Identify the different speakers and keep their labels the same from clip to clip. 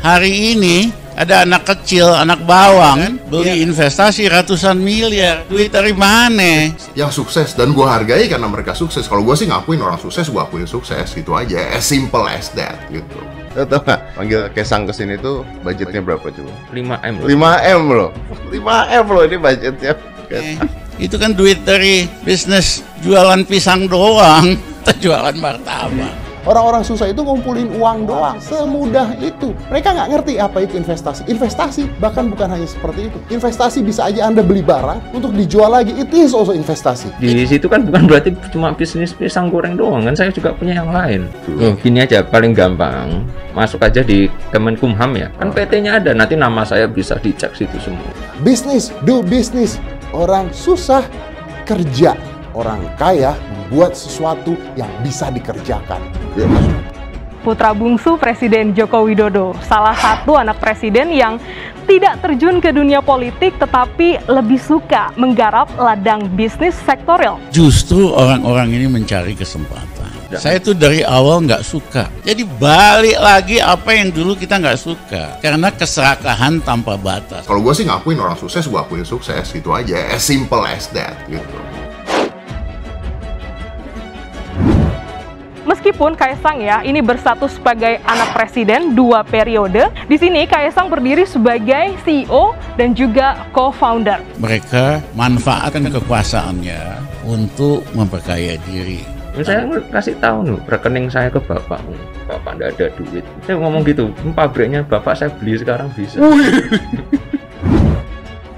Speaker 1: hari ini ada anak kecil, anak bawang beli investasi ratusan miliar. Duit dari mana?
Speaker 2: Yang sukses, dan gue hargai karena mereka sukses. Kalau gue sih ngakuin orang sukses, gue akuin sukses, gitu aja. As simple as that, gitu. Lo tau gak, panggil Kaisang kesini tuh budgetnya berapa coba?
Speaker 3: 5M loh.
Speaker 2: 5M loh. 5M loh ini budgetnya.
Speaker 1: Itu kan duit dari bisnis jualan pisang doang, jualan martabak.
Speaker 4: Orang-orang susah itu ngumpulin uang doang, semudah itu. Mereka nggak ngerti apa itu investasi. Investasi bahkan bukan hanya seperti itu. Investasi bisa aja Anda beli barang untuk dijual lagi. It is also investasi.
Speaker 3: Di situ kan bukan berarti cuma bisnis pisang goreng doang kan, saya juga punya yang lain. Loh, gini aja paling gampang. Masuk aja di Kemenkumham ya. Kan PT-nya ada, nanti nama saya bisa dicek situ semua.
Speaker 4: Bisnis, do business. Orang susah kerja. Orang kaya membuat sesuatu yang bisa dikerjakan.
Speaker 5: Putra bungsu Presiden Joko Widodo, salah satu anak presiden yang tidak terjun ke dunia politik tetapi lebih suka menggarap ladang bisnis sektorial.
Speaker 1: Justru orang-orang ini mencari kesempatan. Saya tuh dari awal nggak suka. Jadi balik lagi apa yang dulu kita nggak suka. Karena keserakahan tanpa batas.
Speaker 2: Kalau gue sih ngakuin orang sukses, gue akuin sukses, gitu aja. As simple as that, gitu.
Speaker 5: Meskipun Kaisang ya ini berstatus sebagai anak presiden 2 periode, di sini Kaisang berdiri sebagai CEO dan juga co-founder.
Speaker 1: Mereka manfaatkan kekuasaannya untuk memperkaya diri.
Speaker 3: Saya kasih tahu nih rekening saya ke bapak nggak ada duit. Saya ngomong gitu, pabriknya bapak saya beli sekarang bisa.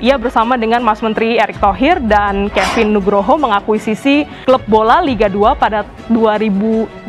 Speaker 5: Ia bersama dengan Mas Menteri Erick Thohir dan Kevin Nugroho mengakuisisi klub bola Liga 2 pada 2021,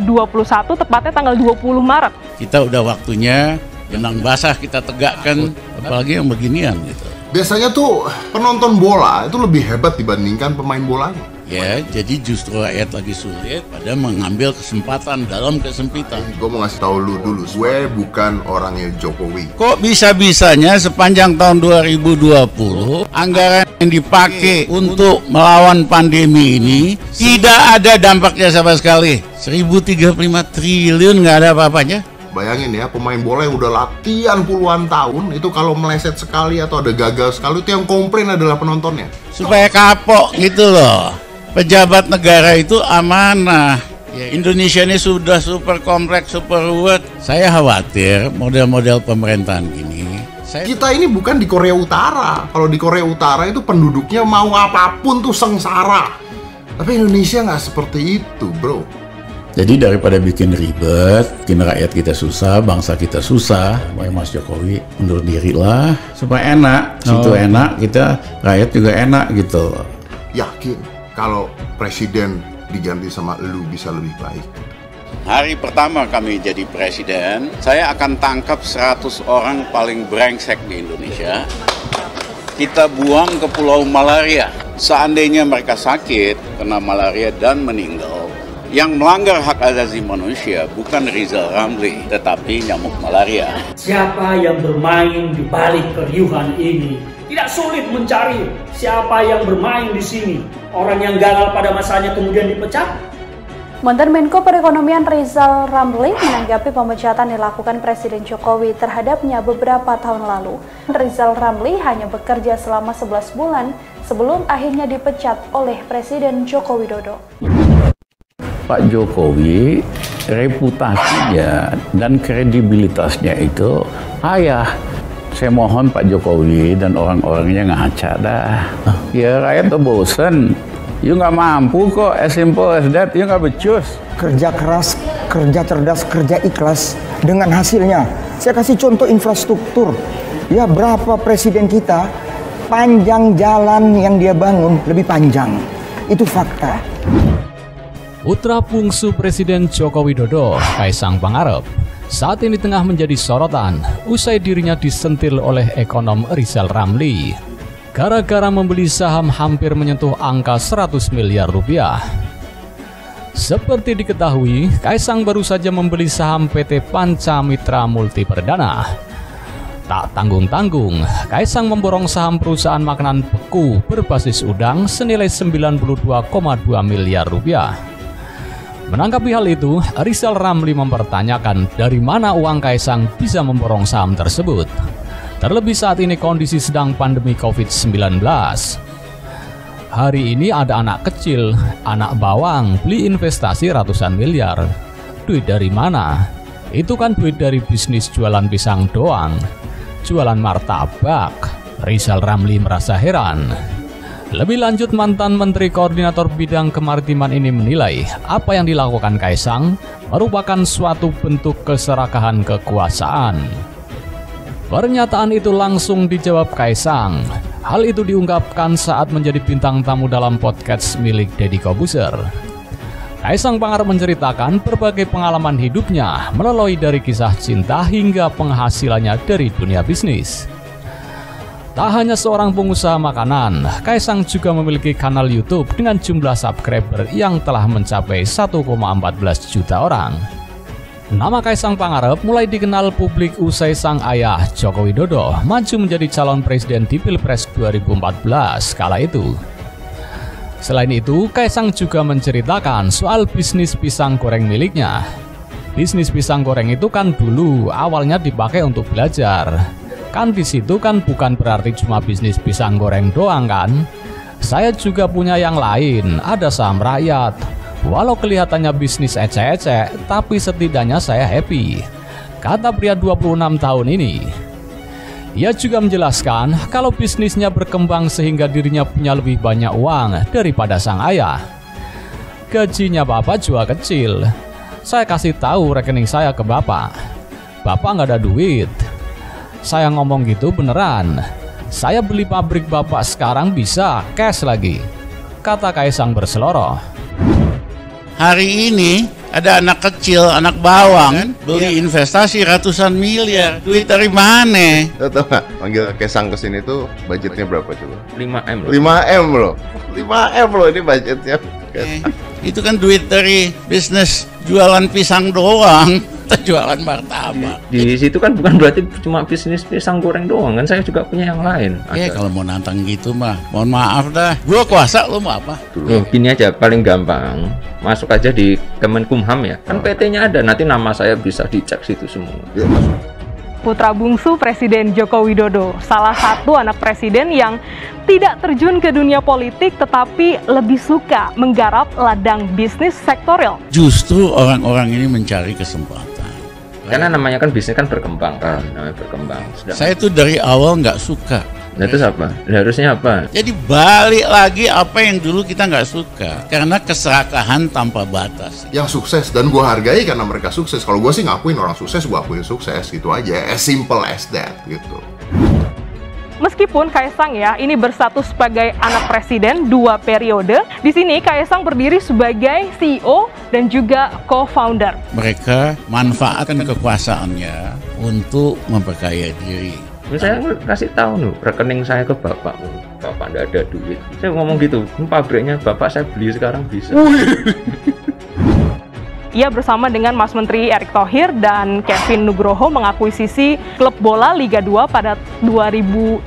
Speaker 5: tepatnya tanggal 20 Maret.
Speaker 1: Kita udah waktunya benang basah kita tegakkan, apalagi yang beginian gitu.
Speaker 2: Biasanya tuh penonton bola itu lebih hebat dibandingkan pemain bolanya.
Speaker 1: Ya, jadi justru rakyat lagi sulit pada mengambil kesempatan dalam kesempitan.
Speaker 2: Gue mau ngasih tahu lu dulu, gue bukan orangnya Jokowi.
Speaker 1: Kok bisa-bisanya sepanjang tahun 2020 anggaran yang dipakai untuk melawan pandemi ini tidak ada dampaknya sama sekali. 1035 triliun nggak ada apa-apanya.
Speaker 2: Bayangin ya, pemain bola yang udah latihan puluhan tahun itu kalau meleset sekali atau ada gagal sekali, itu yang komplain adalah penontonnya.
Speaker 1: Supaya kapok gitu loh. Pejabat negara itu amanah. Ya, Indonesia ini sudah super kompleks, super ruwet. Saya khawatir model-model pemerintahan ini.
Speaker 2: Kita ini bukan di Korea Utara. Kalau di Korea Utara itu penduduknya mau apapun tuh sengsara. Tapi Indonesia nggak seperti itu, bro.
Speaker 1: Jadi daripada bikin ribet, bikin rakyat kita susah, bangsa kita susah, Mas Jokowi undur diri lah supaya enak. Situ enak, kita rakyat juga enak gitu.
Speaker 2: Yakin kalau presiden diganti sama lu bisa lebih baik?
Speaker 1: Hari pertama kami jadi presiden, saya akan tangkap 100 orang paling brengsek di Indonesia. Kita buang ke Pulau Malaria. Seandainya mereka sakit, kena malaria dan meninggal, yang melanggar hak asasi manusia bukan Rizal Ramli, tetapi nyamuk malaria.
Speaker 6: Siapa yang bermain di balik keriuhan ini? Tidak sulit mencari siapa yang bermain di sini. Orang yang gagal pada masanya kemudian dipecat.
Speaker 7: Mantan Menko Perekonomian Rizal Ramli menanggapi pemecatan dilakukan Presiden Jokowi terhadapnya beberapa tahun lalu. Rizal Ramli hanya bekerja selama 11 bulan sebelum akhirnya dipecat oleh Presiden Joko Widodo.
Speaker 8: Pak Jokowi reputasinya dan kredibilitasnya itu payah. Saya mohon Pak Jokowi dan orang-orangnya ngaca dah. Ya rakyat tuh bosen. You nggak mampu kok, as simple as that. You nggak becus.
Speaker 9: Kerja keras, kerja cerdas, kerja ikhlas dengan hasilnya. Saya kasih contoh infrastruktur. Ya berapa presiden kita panjang jalan yang dia bangun lebih panjang. Itu fakta.
Speaker 10: Putra bungsu Presiden Joko Widodo, Kaisang Pangarep, saat ini tengah menjadi sorotan usai dirinya disentil oleh ekonom Rizal Ramli gara-gara membeli saham hampir menyentuh angka 100 miliar rupiah. Seperti diketahui, Kaisang baru saja membeli saham PT Panca Mitra Multi Perdana. Tak tanggung-tanggung, Kaisang memborong saham perusahaan makanan beku berbasis udang senilai 92,2 miliar rupiah. Menanggapi hal itu, Rizal Ramli mempertanyakan dari mana uang Kaisang bisa memborong saham tersebut. Terlebih saat ini kondisi sedang pandemi COVID-19. Hari ini ada anak kecil, anak bawang, beli investasi ratusan miliar. Duit dari mana? Itu kan duit dari bisnis jualan pisang doang. Jualan martabak. Rizal Ramli merasa heran. Lebih lanjut, mantan Menteri Koordinator Bidang Kemaritiman ini menilai apa yang dilakukan Kaisang merupakan suatu bentuk keserakahan kekuasaan. Pernyataan itu langsung dijawab Kaisang. Hal itu diungkapkan saat menjadi bintang tamu dalam podcast milik Deddy Corbuzier. Kaisang Pangarep menceritakan berbagai pengalaman hidupnya, mulai dari kisah cinta hingga penghasilannya dari dunia bisnis. Tak hanya seorang pengusaha makanan, Kaisang juga memiliki kanal YouTube dengan jumlah subscriber yang telah mencapai 1,14 juta orang. Nama Kaisang Pangarep mulai dikenal publik usai sang ayah Joko Widodo maju menjadi calon presiden di Pilpres 2014 kala itu. Selain itu, Kaisang juga menceritakan soal bisnis pisang goreng miliknya. Bisnis pisang goreng itu kan dulu awalnya dipakai untuk belajar. Kan di situ kan bukan berarti cuma bisnis pisang goreng doang kan. Saya juga punya yang lain, ada saham rakyat. Walau kelihatannya bisnis ecek-ecek, tapi setidaknya saya happy, kata pria 26 tahun ini. Ia juga menjelaskan kalau bisnisnya berkembang sehingga dirinya punya lebih banyak uang daripada sang ayah. Gajinya bapak juga kecil. Saya kasih tahu rekening saya ke bapak. Bapak nggak ada duit. Saya ngomong gitu beneran. Saya beli pabrik bapak sekarang bisa cash lagi, kata Kaisang berseloroh.
Speaker 1: Hari ini ada anak kecil, anak bawang, beli investasi ratusan miliar. Duit dari mana?
Speaker 2: Tahu nggak? Panggil Kaisang kesini tuh budgetnya berapa coba?
Speaker 3: 5M loh.
Speaker 2: 5M loh. 5M loh ini budgetnya.
Speaker 1: Itu kan duit dari bisnis jualan pisang doang. Jualan martabak.
Speaker 3: Di situ kan bukan berarti cuma bisnis pisang goreng doang kan, saya juga punya yang lain.
Speaker 1: Kalau mau nantang gitu mah, mohon maaf dah. Gua kuasa, lo mau apa?
Speaker 3: Loh, gini aja paling gampang. Masuk aja di Kemenkumham ya. Kan PT-nya ada, nanti nama saya bisa dicek situ semua.
Speaker 2: Ya, masuk.
Speaker 5: Putra bungsu Presiden Joko Widodo, salah satu anak presiden yang tidak terjun ke dunia politik tetapi lebih suka menggarap ladang bisnis sektorial.
Speaker 1: Justru orang-orang ini mencari kesempatan.
Speaker 3: Karena namanya kan bisnis kan berkembang kan, namanya berkembang.
Speaker 1: Saya tuh dari awal nggak suka.
Speaker 3: Nah itu apa? Harusnya apa?
Speaker 1: Jadi balik lagi apa yang dulu kita nggak suka. Karena keserakahan tanpa batas.
Speaker 2: Yang sukses dan gue hargai karena mereka sukses. Kalau gue sih ngakuin orang sukses, gue akuin sukses gitu aja. As simple as that gitu.
Speaker 5: Meskipun Kaisang ya ini berstatus sebagai anak presiden 2 periode, di sini Kaisang berdiri sebagai CEO dan juga co-founder.
Speaker 1: Mereka manfaatkan kekuasaannya untuk memperkaya diri.
Speaker 3: Saya kasih tahu nih rekening saya ke bapak, bapak nggak ada duit. Saya ngomong gitu, pabriknya bapak saya beli sekarang bisa.
Speaker 5: Ia bersama dengan Mas Menteri Erick Thohir dan Kevin Nugroho mengakuisisi klub bola Liga 2 pada 2021,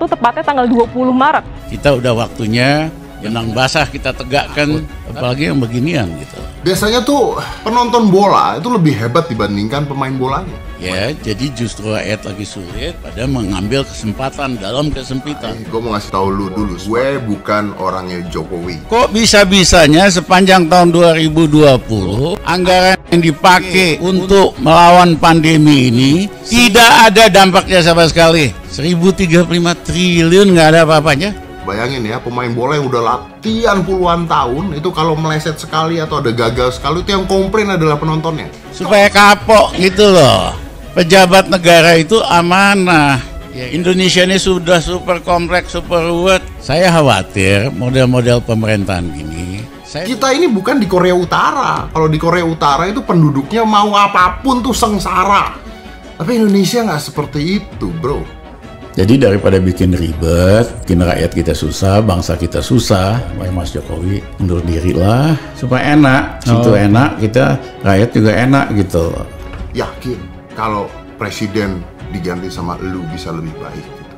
Speaker 5: tepatnya tanggal 20 Maret.
Speaker 1: Kita udah waktunya benang basah kita tegakkan, apalagi yang beginian gitu.
Speaker 2: Biasanya tuh penonton bola itu lebih hebat dibandingkan pemain bolanya.
Speaker 1: Ya, jadi justru rakyat lagi sulit pada mengambil kesempatan dalam kesempitan.
Speaker 2: Gue mau ngasih tahu lu dulu, gue bukan orangnya Jokowi.
Speaker 1: Kok bisa-bisanya sepanjang tahun 2020 anggaran yang dipakai untuk melawan pandemi ini tidak ada dampaknya sama sekali. 1035 triliun nggak ada apa-apanya.
Speaker 2: Bayangin ya, pemain bola yang udah latihan puluhan tahun itu kalau meleset sekali atau ada gagal sekali itu yang komplain adalah penontonnya.
Speaker 1: Supaya kapok gitu loh. Pejabat negara itu amanah. Ya, Indonesia ini sudah super kompleks, super ruwet. Saya khawatir model-model pemerintahan ini.
Speaker 2: Kita ini bukan di Korea Utara. Kalau di Korea Utara itu penduduknya mau apapun tuh sengsara. Tapi Indonesia nggak seperti itu, bro.
Speaker 8: Jadi daripada bikin ribet, bikin rakyat kita susah, bangsa kita susah, Mas Jokowi mundur diri lah supaya enak. Situ enak, kita rakyat juga enak gitu.
Speaker 2: Yakin kalau presiden diganti sama lu bisa lebih baik gitu.